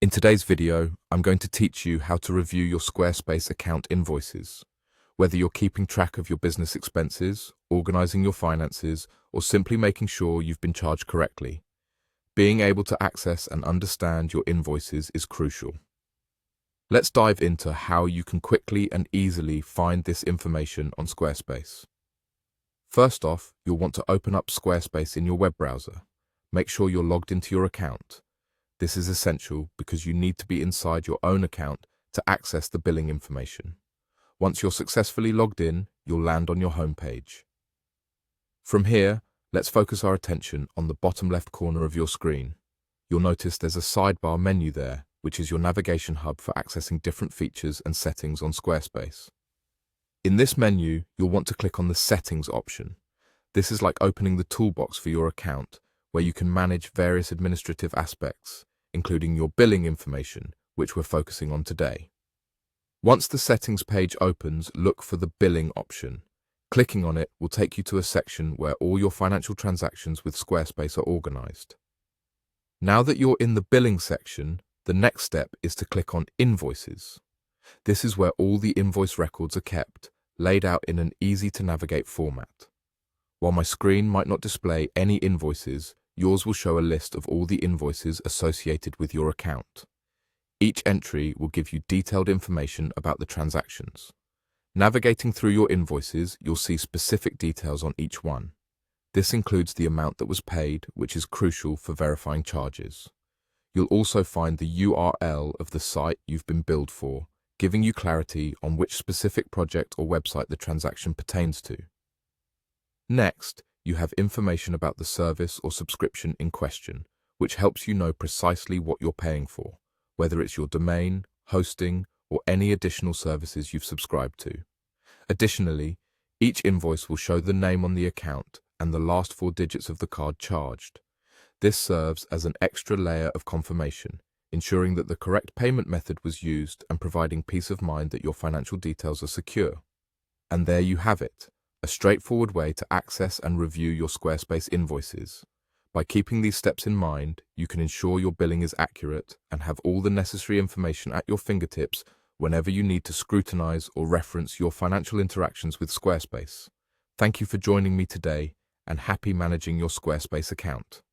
In today's video, I'm going to teach you how to review your Squarespace account invoices. Whether you're keeping track of your business expenses, organizing your finances, or simply making sure you've been charged correctly, being able to access and understand your invoices is crucial. Let's dive into how you can quickly and easily find this information on Squarespace. First off, you'll want to open up Squarespace in your web browser. Make sure you're logged into your account. This is essential because you need to be inside your own account to access the billing information. Once you're successfully logged in, you'll land on your home page. From here, let's focus our attention on the bottom left corner of your screen. You'll notice there's a sidebar menu there, which is your navigation hub for accessing different features and settings on Squarespace. In this menu, you'll want to click on the Settings option. This is like opening the toolbox for your account, where you can manage various administrative aspects, including your billing information, which we're focusing on today. Once the settings page opens, look for the billing option. Clicking on it will take you to a section where all your financial transactions with Squarespace are organized. Now that you're in the billing section, the next step is to click on Invoices. This is where all the invoice records are kept, laid out in an easy-to-navigate format. While my screen might not display any invoices, yours will show a list of all the invoices associated with your account. Each entry will give you detailed information about the transactions. Navigating through your invoices, you'll see specific details on each one. This includes the amount that was paid, which is crucial for verifying charges. You'll also find the URL of the site you've been billed for, giving you clarity on which specific project or website the transaction pertains to. Next, you have information about the service or subscription in question, which helps you know precisely what you're paying for, whether it's your domain, hosting, or any additional services you've subscribed to. Additionally, each invoice will show the name on the account and the last 4 digits of the card charged. This serves as an extra layer of confirmation, ensuring that the correct payment method was used and providing peace of mind that your financial details are secure. And there you have it. A straightforward way to access and review your Squarespace invoices. By keeping these steps in mind, you can ensure your billing is accurate and have all the necessary information at your fingertips whenever you need to scrutinize or reference your financial interactions with Squarespace. Thank you for joining me today, and happy managing your Squarespace account.